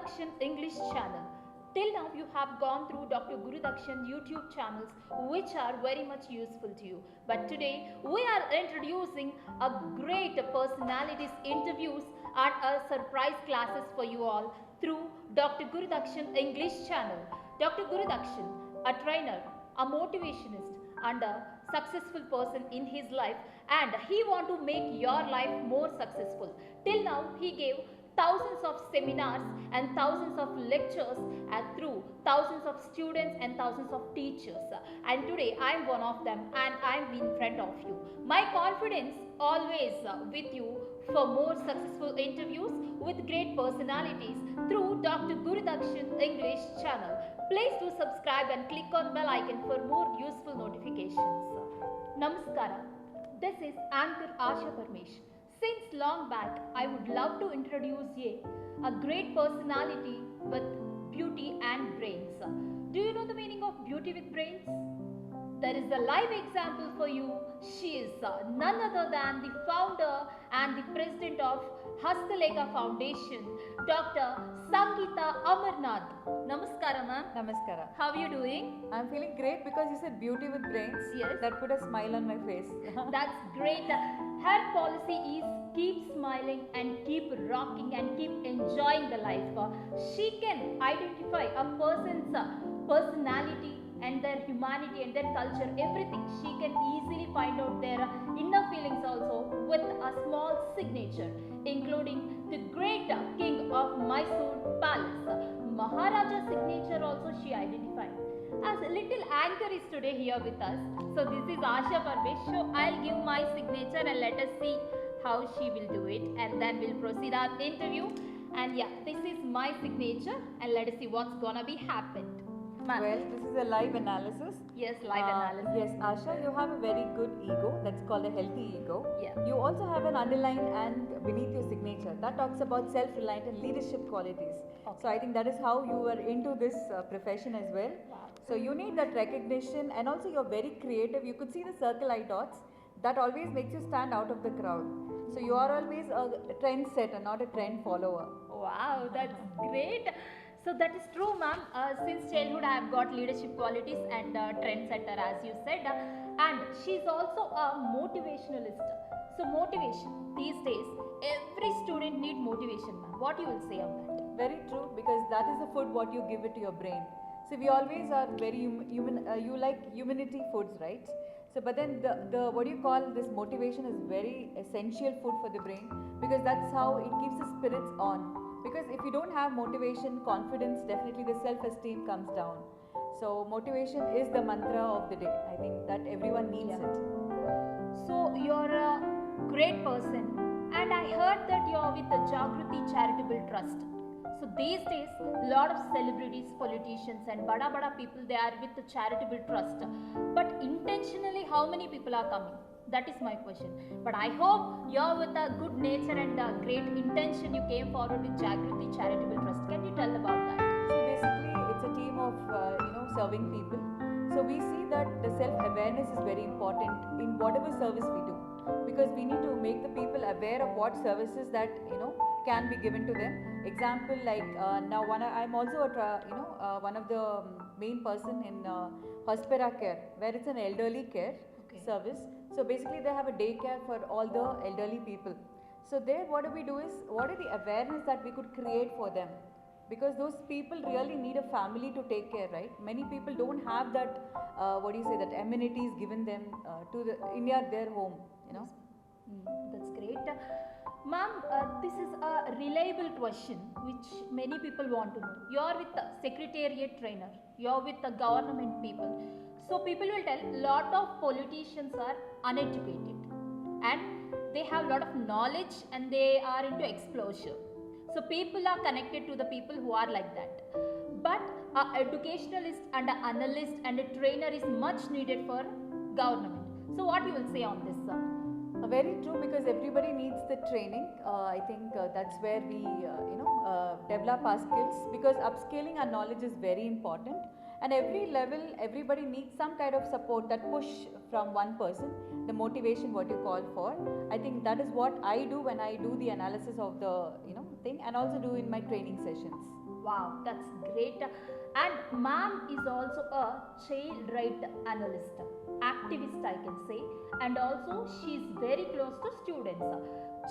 Dakshin English channel. Till now you have gone through Dr. Guru Dakshin YouTube channels which are very much useful to you. But today we are introducing a great personalities interviews and a surprise classes for you all through Dr. Guru Dakshin English channel. Dr. Guru Dakshin, a trainer, a motivationist and a successful person in his life, and he want to make your life more successful. Till now he gave thousands of seminars and thousands of lectures through thousands of students and thousands of teachers, and today I am one of them and I am in front of you. My confidence always with you for more successful interviews with great personalities through Dr. Guru Dakshin English channel. Please do subscribe and click on bell icon for more useful notifications. Namaskara. This is Anchor Asha Parmesh. Since long back, I would love to introduce you a great personality with beauty and brains. Do you know the meaning of beauty with brains? There is a live example for you. She is none other than the founder and the president of Hasta Leka Foundation, Dr. Sangeeta Amarnath. Namaskara, ma'am. Namaskara. How are you doing? I'm feeling great because you said beauty with brains. Yes. That put a smile on my face. That's great. Her policy is keep smiling and keep rocking and keep enjoying the life. She can identify a person's personality and their humanity and their culture, everything. She can easily find out their inner feelings also with a small signature, including the great king of Mysore Palace. Maharaja signature also she identified. As a little anchor is today here with us. So this is Asha Parvesh. So I'll give my signature and let us see how she will do it, and then we'll proceed our interview. And yeah, this is my signature and let us see what's gonna be happened. Well, this is a live analysis. Yes, live analysis. Yes, Asha, you have a very good ego. That's called a healthy ego. Yeah. You also have an underline and beneath your signature. That talks about self-reliant and leadership qualities. Okay. So I think that is how you are into this profession as well. Wow. So you need that recognition, and also you're very creative. You could see the circle eye dots. That always makes you stand out of the crowd. So you are always a trendsetter, not a trend follower. Wow, that's great. So that is true, ma'am. Since childhood, I have got leadership qualities and trendsetter, as you said, and she's also a motivationalist. So motivation these days, every student need motivation, ma'am. What you will say on that? Very true, because that is the food what you give it to your brain. So we always are very human. You like humanity foods, right? So, but then the what do you call this motivation is very essential food for the brain, because that's how it keeps the spirits on. Because if you don't have motivation, confidence, definitely the self-esteem comes down. So motivation is the mantra of the day. I think that everyone needs it. So you're a great person, and I heard that you're with the Jagruti Charitable Trust. So these days, lot of celebrities, politicians, and bada people, they are with the charitable trust. But intentionally, how many people are coming? That is my question. But I hope you're with a good nature and a great intention. You came forward with Jagruti Charitable Trust. Can you tell about that? So basically, it's a team of serving people. So we see that the self-awareness is very important in whatever service we do, because we need to make the people aware of what services that can be given to them. Example, like now I'm also one of the main person in Hospera Care, where it's an elderly care service. So basically they have a daycare for all the elderly people. So there what do we do is, what are the awareness that we could create for them? Because those people really need a family to take care, right? Many people don't have that, that amenities given them in their home, That's great. Ma'am, this is a reliable question which many people want to know. You're with the secretariat trainer, you're with the government people. So people will tell lot of politicians are uneducated and they have lot of knowledge and they are into exposure. So people are connected to the people who are like that. But an educationalist and an analyst and a trainer is much needed for government. So what you will say on this, sir? Very true, because everybody needs the training. I think that's where we develop our skills, because upscaling our knowledge is very important, and every level everybody needs some kind of support, that push from one person, the motivation what you call for. I think that is what I do when I do the analysis of the thing, and also do in my training sessions. Wow, that's great. And ma'am is also a child right analyst, activist, I can say, and also she's very close to students.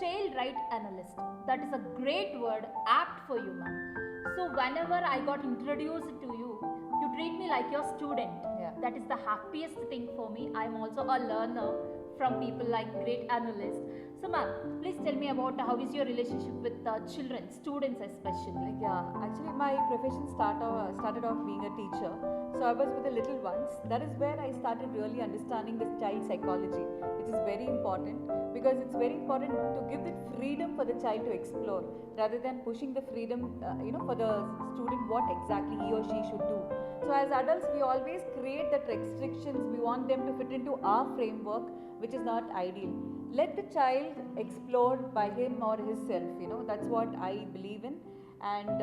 Child right analyst. That is a great word, apt for you, ma'am. So whenever I got introduced to you, you treat me like your student. Yeah. That is the happiest thing for me. I am also a learner from people like great analysts. So, ma'am, please tell me about how is your relationship with children, students especially. Yeah, actually, my profession started off being a teacher. So I was with the little ones. That is where I started really understanding this child psychology, which is very important because it's very important to give the freedom for the child to explore rather than pushing the freedom, for the student what exactly he or she should do. So as adults, we always create that restrictions. We want them to fit into our framework, which is not ideal. Let the child explore by him or himself. That's what I believe in. And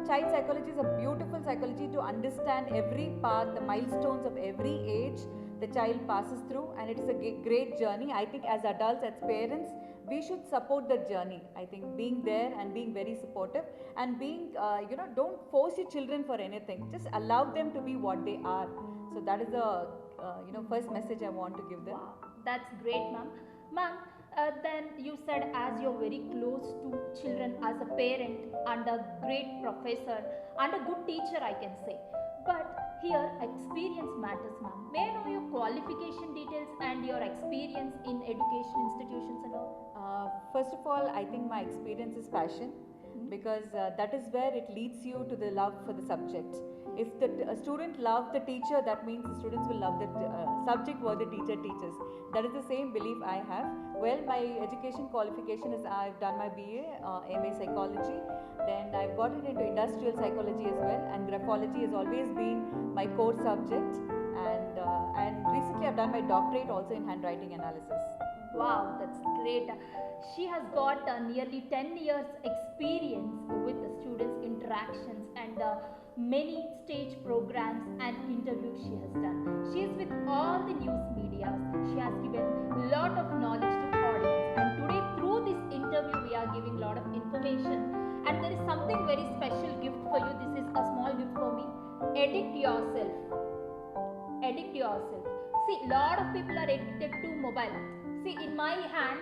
child psychology is a beautiful psychology to understand every path, the milestones of every age the child passes through, and it is a great journey. I think as adults, as parents, we should support the journey. I think being there and being very supportive and being, don't force your children for anything. Just allow them to be what they are. So that is the, first message I want to give them. Wow, that's great, ma'am. Ma'am, then you said as you're very close to children as a parent and a great professor and a good teacher, I can say. But here, experience matters, ma'am. May I know your qualification details and your experience in education institutions and all? First of all, I think my experience is passion because that is where it leads you to the love for the subject. If the student loves the teacher, that means the students will love the subject what the teacher teaches. That is the same belief I have. Well, my education qualification is I've done my BA, MA Psychology, then I've got it into industrial psychology as well, and Graphology has always been my core subject. And recently I've done my doctorate also in handwriting analysis. Wow, that's great. She has got nearly 10 years experience with the students' interactions and many stage programs and interviews she has done. She is with all the news media. She has given a lot of knowledge to audience, and today through this interview we are giving a lot of information, and there is something very special gift for you. This is a small gift for me. Addict yourself. Addict yourself. See, a lot of people are addicted to mobile. See, in my hand,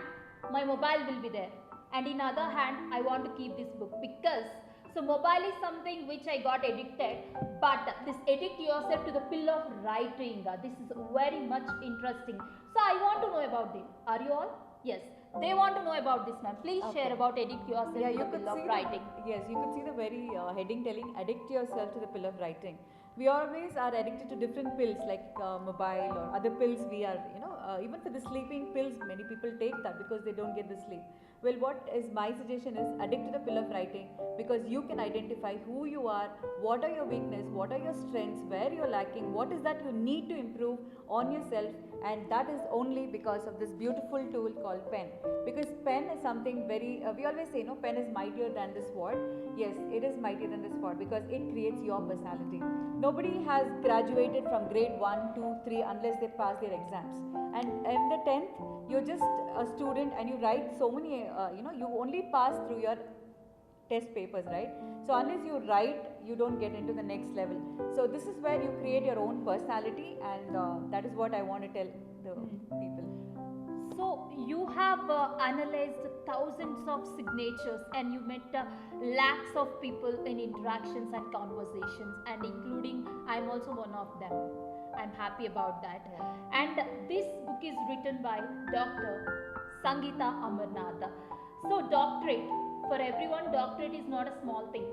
my mobile will be there, and in other hand, I want to keep this book because so mobile is something which I got addicted. But this addict yourself to the pill of writing. This is very much interesting. So I want to know about this. Are you all? Yes. They want to know about this, ma'am. Please share about addict yourself to the pill of writing. Yes, you could see the very heading telling addict yourself to the pill of writing. We always are addicted to different pills like mobile or other pills we are, even for the sleeping pills, many people take that because they don't get the sleep. Well, what is my suggestion is addict to the pill of writing because you can identify who you are, what are your weaknesses, what are your strengths, where you're lacking, what is that you need to improve on yourself, and that is only because of this beautiful tool called pen. Because pen is something very, we always say, no, pen is mightier than the sword. Yes, it is mightier than the sword because it creates your personality. Nobody has graduated from grade 1, 2, 3 unless they pass their exams. And in the 10th, you're just a student and you write so many, you only pass through your test papers, right? So unless you write, you don't get into the next level. So this is where you create your own personality, and that is what I want to tell the people. So you have analyzed thousands of signatures and you met lakhs of people in interactions and conversations, and including I'm also one of them. I'm happy about that. And this book is written by Dr. Sangeeta Amarnath. So doctorate, for everyone, doctorate is not a small thing.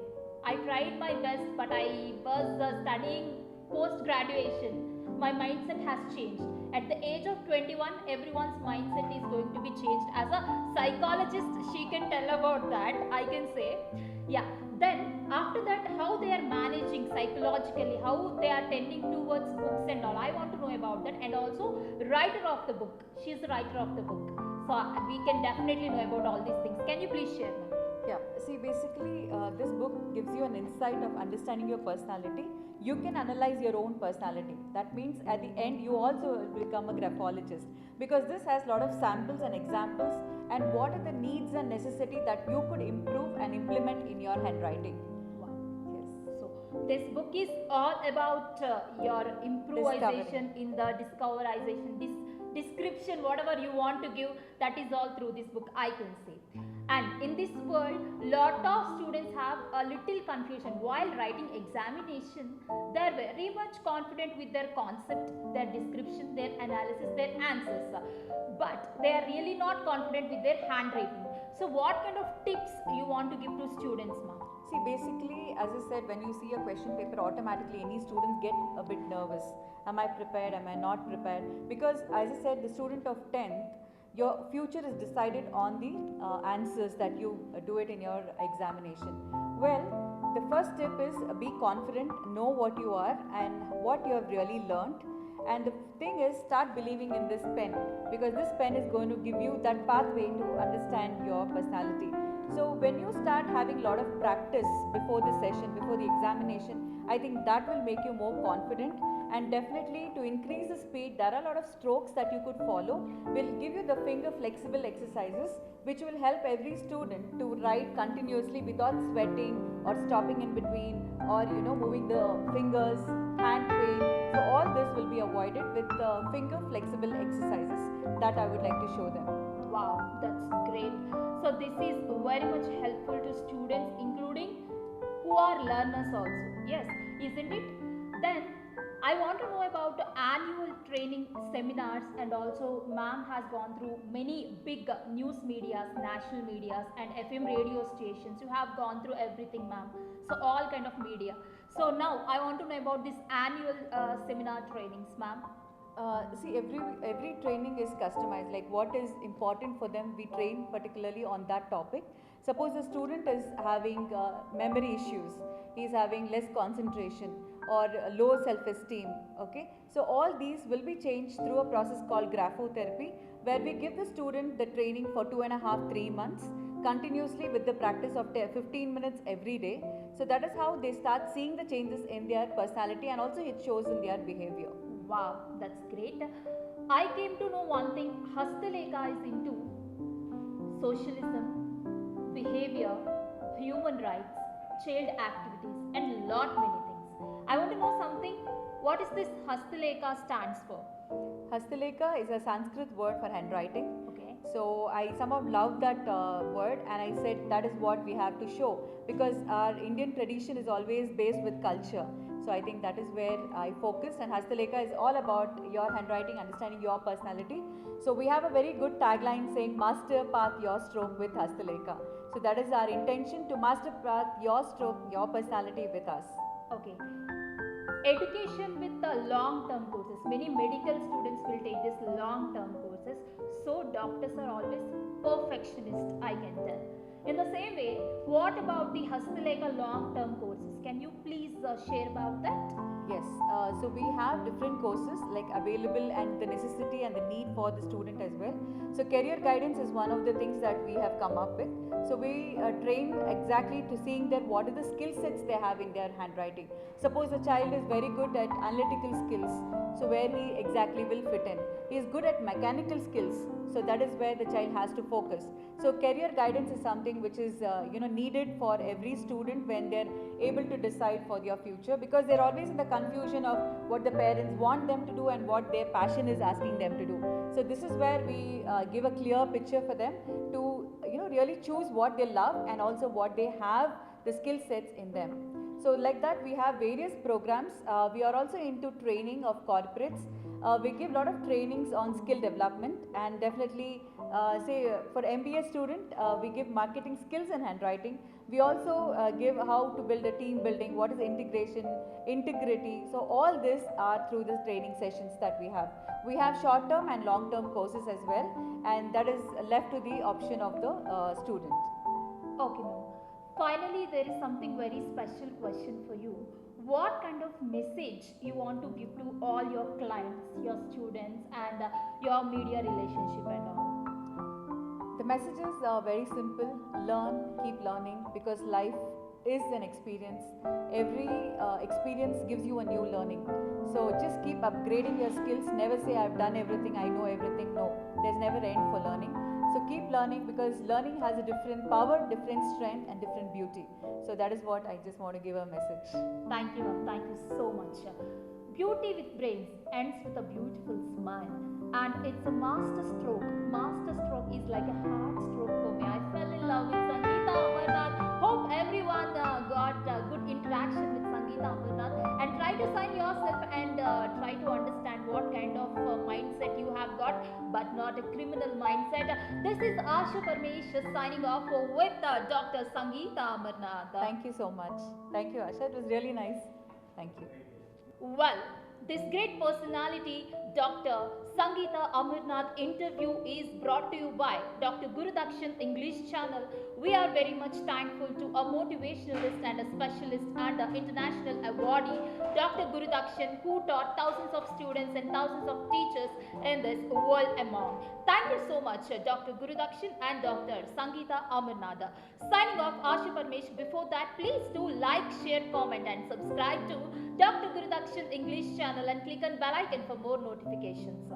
I tried my best, but I was studying post-graduation. My mindset has changed. At the age of 21, everyone's mindset is going to be changed. As a psychologist, she can tell about that, I can say. Yeah. Then, after that, how they are managing psychologically, how they are tending towards books and all. I want to know about that. And also, writer of the book. She is the writer of the book. So, we can definitely know about all these things. Can you please share, ma'am? Yeah, see, basically, this book gives you an insight of understanding your personality. You can analyze your own personality. That means at the end, you also become a graphologist because this has a lot of samples and examples and what are the needs and necessity that you could improve and implement in your handwriting. Wow. This book is all about your improvisation Discovering. in the discoverization, description, whatever you want to give, that is all through this book, I can say. And in this world, lot of students have a little confusion while writing examination. They are very much confident with their concept, their description, their analysis, their answers, but they are really not confident with their handwriting. So what kind of tips you want to give to students, ma'am? See, basically, as I said, when you see a question paper, automatically any students get a bit nervous. Am I prepared? Am I not prepared? Because, as I said, the student of 10th, your future is decided on the answers that you do it in your examination. Well, the first step is be confident, know what you are and what you have really learned. And the thing is, start believing in this pen, because this pen is going to give you that pathway to understand your personality. So when you start having a lot of practice before the session, before the examination, I think that will make you more confident. And definitely, to increase the speed, there are a lot of strokes that you could follow. We'll give you the finger flexible exercises which will help every student to write continuously without sweating or stopping in between, or moving the fingers, hand pain. So all this will be avoided with the finger flexible exercises that I would like to show them. Wow, that's great. So this is very much helpful to students, including who are learners also. Yes, isn't it? Then I want to know about the annual training seminars, and also ma'am has gone through many big news medias, national medias and FM radio stations. You have gone through everything, ma'am. So all kind of media. So now I want to know about this annual seminar trainings, ma'am. See, every training is customized. Like what is important for them, we train particularly on that topic. Suppose the student is having memory issues, he is having less concentration or low self-esteem. Okay, so all these will be changed through a process called Graphotherapy, where we give the student the training for 2.5-3 months continuously with the practice of 15 minutes every day. So that is how they start seeing the changes in their personality, and also it shows in their behavior. Wow, that's great. I came to know one thing. Hasta Leka is into socialism, behavior, human rights, child activities, and lot many things. I want to know something. What is this Hasta Leka stands for? Hasta Leka is a Sanskrit word for handwriting. Okay. So I somehow loved that word, and I said that is what we have to show, because our Indian tradition is always based with culture. So I think that is where I focus, and Hasta Leka is all about your handwriting, understanding your personality. So we have a very good tagline saying master path your stroke with Hasta Leka. So that is our intention, to master path your stroke, your personality with us. Okay. Education with the long-term courses. Many medical students will take this long-term courses. So doctors are always perfectionist, I can tell. In the same way, what about the Hasta Leka long-term courses? Can you please share about that? Yes, so we have different courses like available, and the necessity and the need for the student as well. So career guidance is one of the things that we have come up with. So we train exactly to seeing that what are the skill sets they have in their handwriting. Suppose a child is very good at analytical skills, so where he exactly will fit in. He is good at mechanical skills, so that is where the child has to focus. So career guidance is something which is needed for every student when they're able to decide for their future, because they're always in the confusion of what the parents want them to do and what their passion is asking them to do. So this is where we give a clear picture for them to really choose what they love, and also what they have the skill sets in them. So like that we have various programs. We are also into training of corporates. We give a lot of trainings on skill development, and definitely for MBA student we give marketing skills and handwriting. We also give how to build a team building, what is integration, integrity. So all this are through the training sessions that we have. We have short term and long term courses as well, and that is left to the option of the student. Okay, ma'am. Finally, there is something very special question for you. What kind of message you want to give to all your clients, your students, and your media relationship and all? The messages are very simple. Learn, keep learning, because life is an experience. Every experience gives you a new learning. So just keep upgrading your skills. Never say I've done everything, I know everything. No, there's never end for learning. So keep learning, because learning has a different power, different strength, and different beauty. So that is what I just want to give a message. Thank you, ma'am. Thank you so much. Beauty with brains ends with a beautiful smile. And it's a master stroke. Master stroke is like a heart stroke for me. I fell in love with Sangeeta Amarnath. Hope everyone got good interaction with Sangeeta Amarnath. And try to sign yourself and try to understand what kind of mindset you have got, but not a criminal mindset. This is Asha Parmesh signing off with Dr. Sangeeta Amarnath. Thank you so much. Thank you, Asha. It was really nice. Thank you. Well, this great personality, Dr. Sangeeta Amarnath interview is brought to you by Dr. Guru Dakshin English channel. We are very much thankful to a motivationalist and a specialist and an international awardee, Dr. Guru Dakshin, who taught thousands of students and thousands of teachers in this world amount. Thank you so much, Dr. Guru Dakshin and Dr. Sangeeta Amarnath. Signing off, Asha Parmesh. Before that, please do like, share, comment and subscribe to Dr. Guru Dakshin English channel and click on bell icon for more notifications.